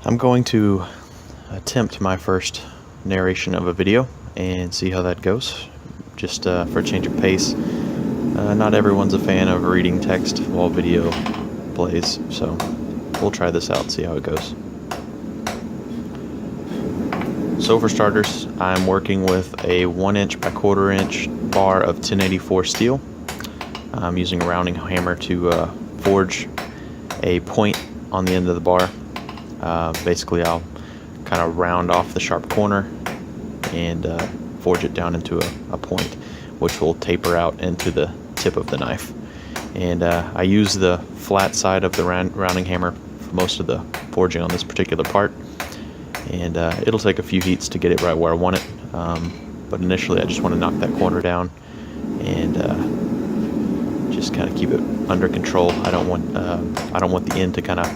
I'm going to attempt my first narration of a video and see how that goes, just for a change of pace. Not everyone's a fan of reading text while video plays, so we'll try this out, see how it goes. So for starters, I'm working with a 1 inch by 1/4 inch bar of 1084 steel. I'm using a rounding hammer to forge a point on the end of the bar. Basically, I'll kind of round off the sharp corner and forge it down into a point, which will taper out into the tip of the knife. And I use the flat side of the rounding hammer for most of the forging on this particular part. And it'll take a few heats to get it right where I want it. But initially, I just want to knock that corner down and just kind of keep it under control. I don't want the end to kind of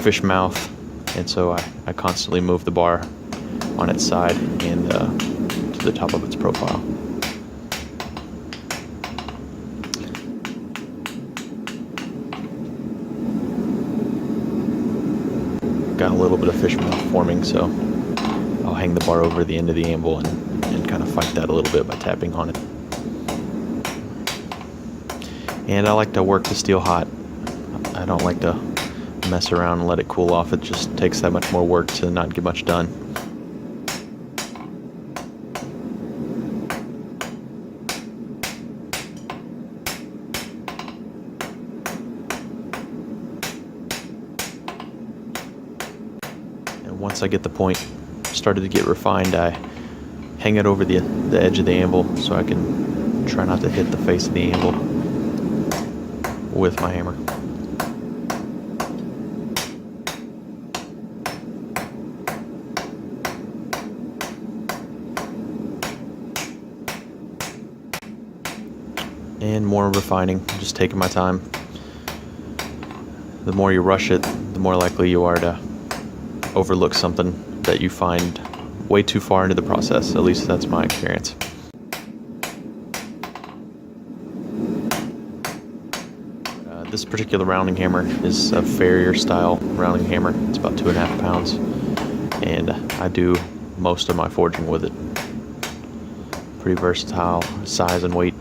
fish mouth. And so I constantly move the bar on its side and to the top of its profile. Got a little bit of fish mouth forming, so I'll hang the bar over the end of the anvil and kind of fight that a little bit by tapping on it. And I like to work the steel hot. I don't like to mess around and let it cool off. It just takes that much more work to not get much done. And once I get the point started to get refined, I hang it over the edge of the anvil so I can try not to hit the face of the anvil with my hammer. And more refining, just taking my time. The more you rush it, the more likely you are to overlook something that you find way too far into the process. At least that's my experience. This particular rounding hammer is a Farrier style rounding hammer. It's about 2.5 pounds, and I do most of my forging with it. Pretty versatile size and weight.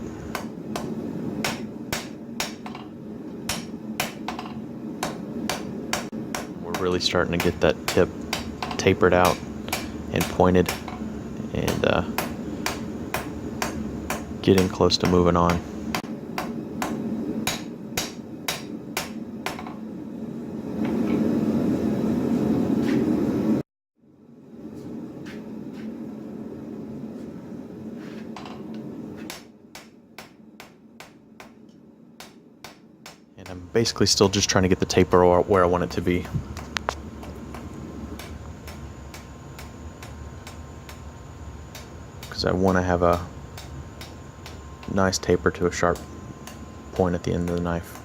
Really starting to get that tip tapered out and pointed, and getting close to moving on. And I'm basically still just trying to get the taper where I want it to be. I want to have a nice taper to a sharp point at the end of the knife.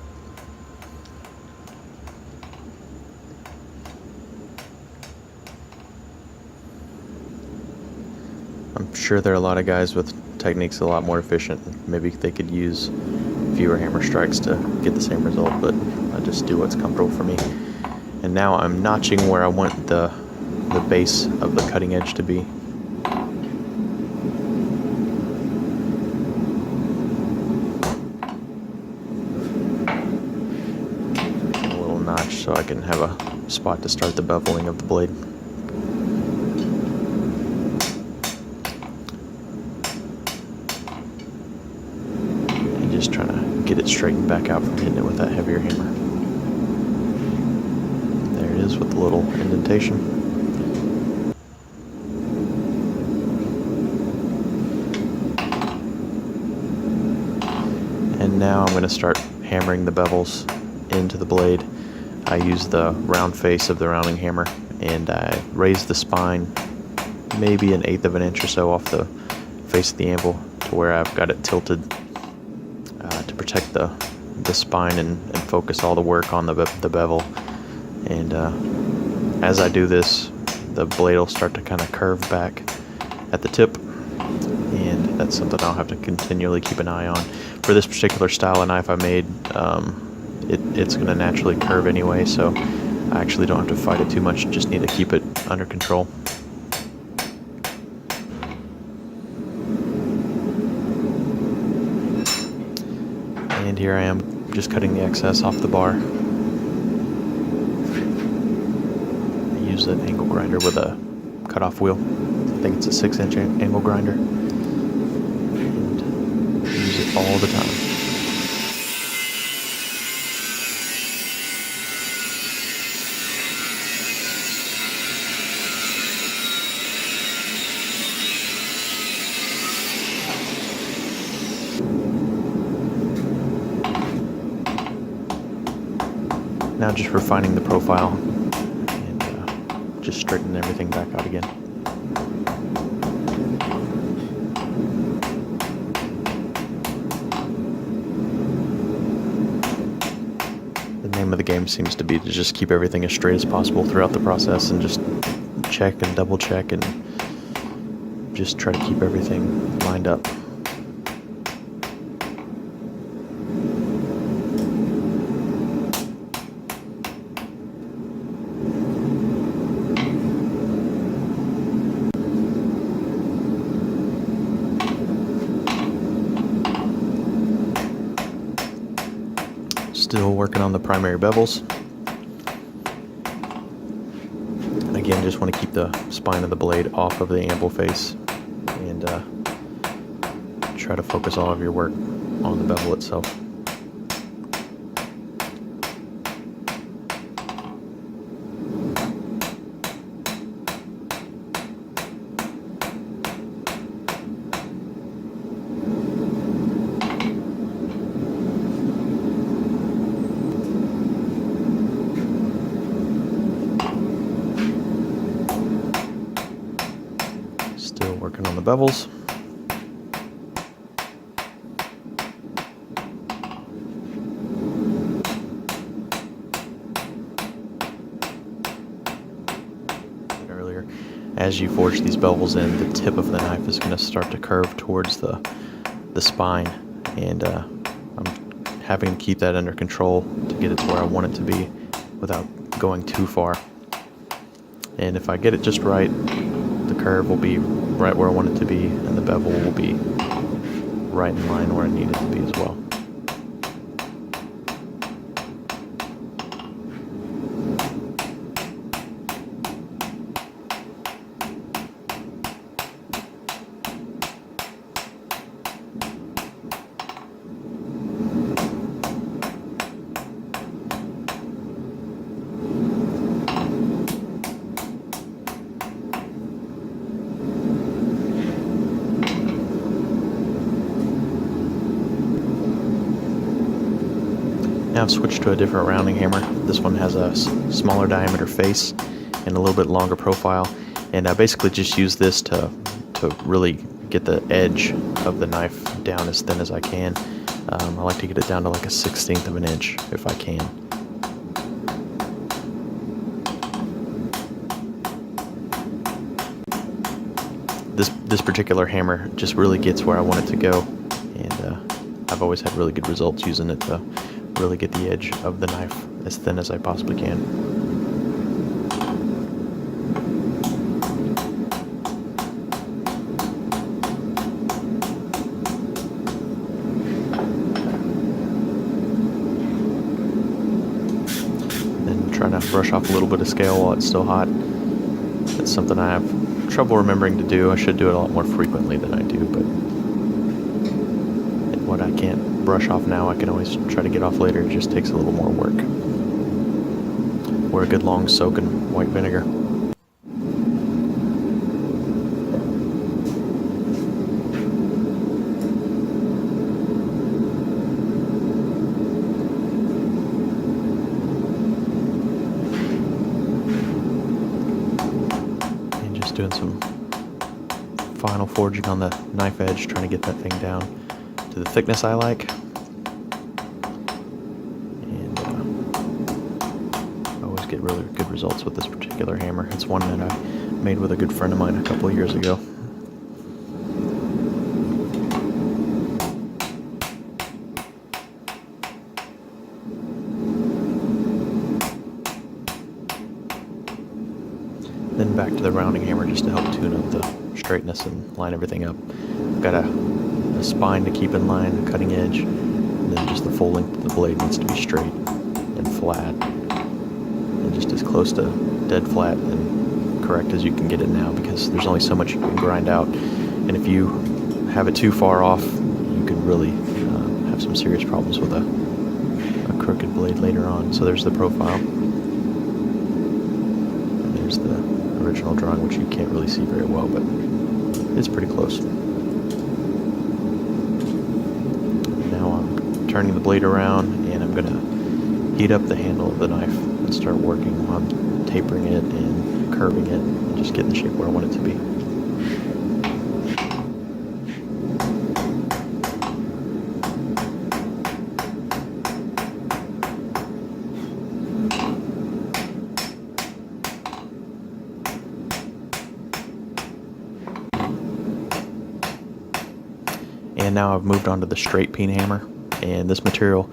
I'm sure there are a lot of guys with techniques a lot more efficient. Maybe they could use fewer hammer strikes to get the same result, but I just do what's comfortable for me. And now I'm notching where I want the base of the cutting edge to be. Notch so I can have a spot to start the beveling of the blade. And just trying to get it straightened back out from hitting it with that heavier hammer. There it is with the little indentation. And now I'm going to start hammering the bevels into the blade. I use the round face of the rounding hammer, and I raise the spine maybe 1/8 of an inch or so off the face of the anvil to where I've got it tilted to protect the spine and focus all the work on the bevel. And as I do this, the blade will start to kind of curve back at the tip, and that's something I'll have to continually keep an eye on. For this particular style of knife I made, it's going to naturally curve anyway, so I actually don't have to fight it too much, just need to keep it under control. And here I am, just cutting the excess off the bar. I use an angle grinder with a cutoff wheel. I think it's a 6-inch angle grinder. And use it all the time. Now just refining the profile and just straightening everything back out again. The name of the game seems to be to just keep everything as straight as possible throughout the process and just check and double check and just try to keep everything lined up. Still working on the primary bevels. Again, just want to keep the spine of the blade off of the anvil face and try to focus all of your work on the bevel itself. Still working on the bevels. Earlier, as you forge these bevels in, the tip of the knife is going to start to curve towards the spine, and I'm having to keep that under control to get it to where I want it to be without going too far. And if I get it just right, the curve will be right where I want it to be, and the bevel will be right in line where I need it to be as well. Now I've switched to a different rounding hammer. This one has a smaller diameter face and a little bit longer profile, and I basically just use this to really get the edge of the knife down as thin as I can. I like to get it down to like a 1/16 of an inch if I can. This particular hammer just really gets where I want it to go, and I've always had really good results using it to really get the edge of the knife as thin as I possibly can. Then trying to brush off a little bit of scale while it's still hot. That's something I have trouble remembering to do. I should do it a lot more frequently than I do, but what I can't brush off now, I can always try to get off later. It just takes a little more work. Or a good long soak in white vinegar. And just doing some final forging on the knife edge, trying to get that thing down to the thickness I like. And I always get really good results with this particular hammer. It's one that I made with a good friend of mine a couple of years ago. back to the rounding hammer just to help tune up the straightness and line everything up. I've got a spine to keep in line, a cutting edge, and then just the full length of the blade needs to be straight and flat, and just as close to dead flat and correct as you can get it now, because there's only so much you can grind out, and if you have it too far off, you could really have some serious problems with a crooked blade later on. So there's the profile, and there's the original drawing, which you can't really see very well, but it's pretty close. Now I'm turning the blade around, and I'm going to heat up the handle of the knife and start working on tapering it and curving it and just getting the shape where I want it to be. And now I've moved on to the straight peen hammer, and this material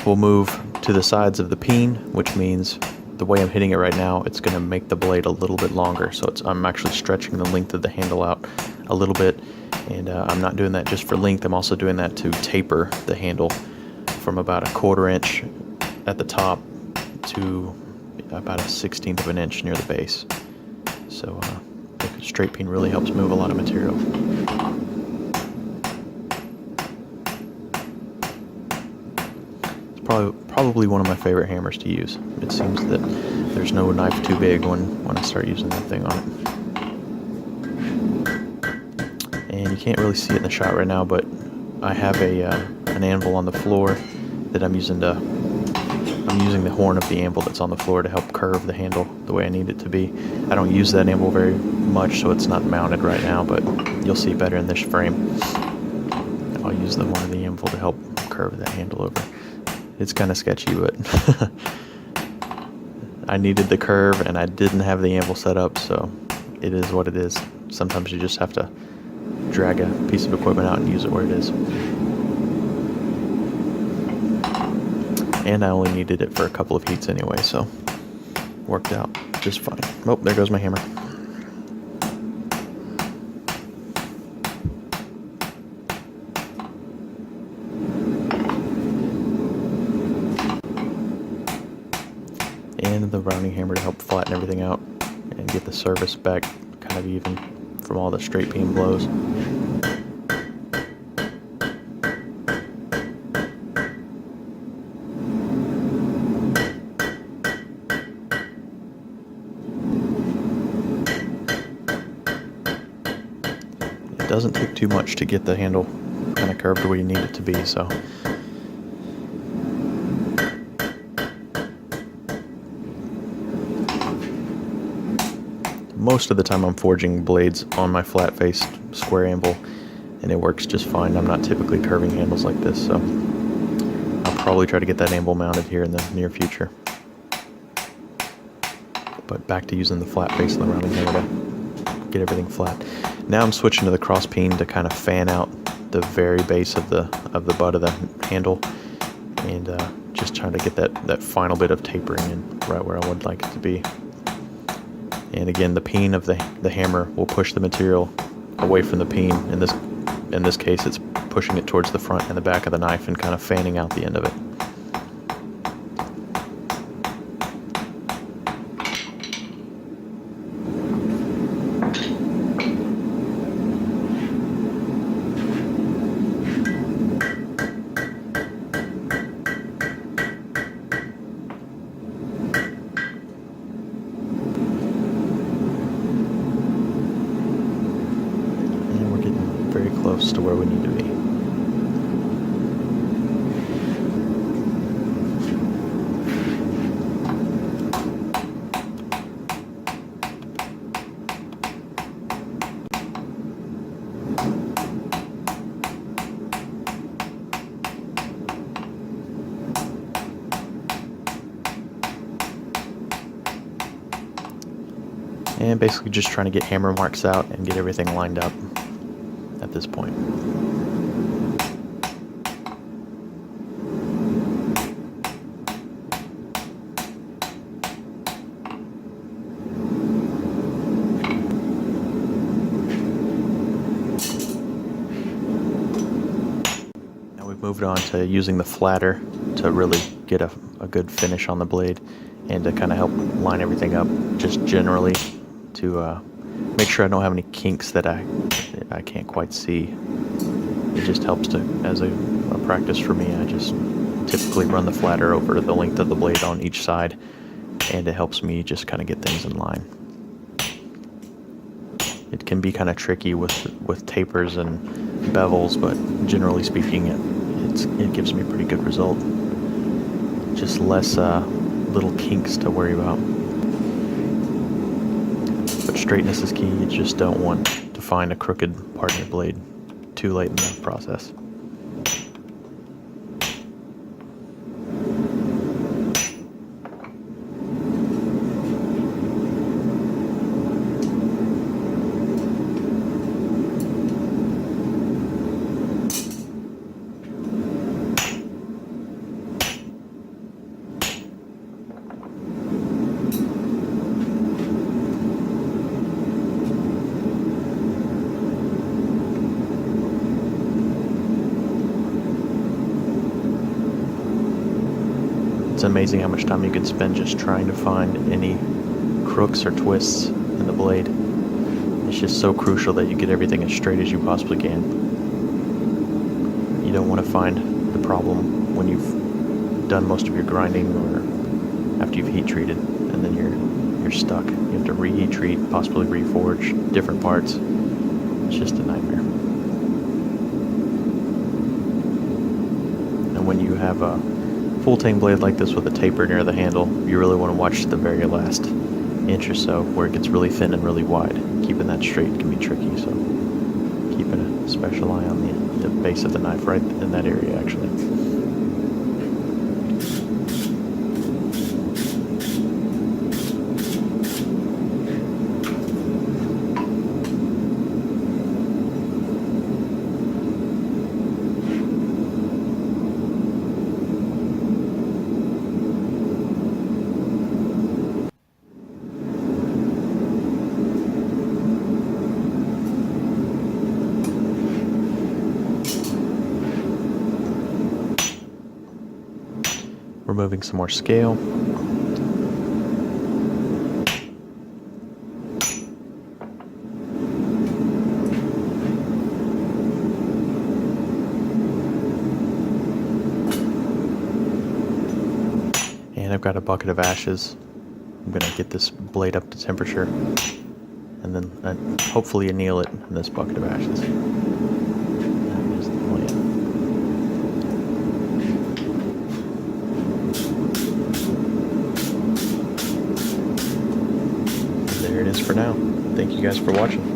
will move to the sides of the peen, which means the way I'm hitting it right now, it's going to make the blade a little bit longer. So I'm actually stretching the length of the handle out a little bit, and I'm not doing that just for length. I'm also doing that to taper the handle from about 1/4 inch at the top to about 1/16 of an inch near the base. So the straight peen really helps move a lot of material. Probably one of my favorite hammers to use. It seems that there's no knife too big when I start using that thing on it. And you can't really see it in the shot right now, but I have an anvil on the floor that I'm using the horn of the anvil that's on the floor to help curve the handle the way I need it to be. I don't use that anvil very much, so it's not mounted right now, but you'll see better in this frame. I'll use the horn of the anvil to help curve that handle over. It's kind of sketchy, but I needed the curve and I didn't have the anvil set up, so it is what it is. Sometimes you just have to drag a piece of equipment out and use it where it is. And I only needed it for a couple of heats anyway, so worked out just fine. Oh, there goes my hammer. And the rounding hammer to help flatten everything out and get the surface back kind of even from all the straight peen blows. It doesn't take too much to get the handle kind of curved where you need it to be, so most of the time I'm forging blades on my flat-faced square anvil, and it works just fine. I'm not typically curving handles like this, so I'll probably try to get that anvil mounted here in the near future. But back to using the flat face and the rounding hammer to get everything flat. Now I'm switching to the cross peen to kind of fan out the very base of the butt of the handle, and just trying to get that final bit of tapering in right where I would like it to be. And again, the peen of the hammer will push the material away from the peen. In this case, it's pushing it towards the front and the back of the knife and kind of fanning out the end of it. Very close to where we need to be. And basically just trying to get hammer marks out and get everything lined up at this point. moved on to using the flatter to really get a good finish on the blade, and to kind of help line everything up just generally to make sure I don't have any kinks that I can't quite see. It just helps to, as a practice for me, I just typically run the flatter over the length of the blade on each side, and it helps me just kind of get things in line. It can be kind of tricky with tapers and bevels, but generally speaking, it gives me a pretty good result. Just less little kinks to worry about. But straightness is key. You just don't want to find a crooked part in your blade too late in the process. It's amazing how much time you can spend just trying to find any crooks or twists in the blade. It's just so crucial that you get everything as straight as you possibly can. You don't want to find the problem when you've done most of your grinding or after you've heat treated, and then you're stuck. You have to reheat treat, possibly reforge different parts. It's just a nightmare. And when you have a full Tang blade like this with a taper near the handle, you really want to watch the very last inch or so where it gets really thin and really wide. Keeping that straight can be tricky, so keeping a special eye on the base of the knife, right in that area actually. Removing some more scale. And I've got a bucket of ashes. I'm going to get this blade up to temperature and then hopefully anneal it in this bucket of ashes. There it is for now. Thank you guys for watching.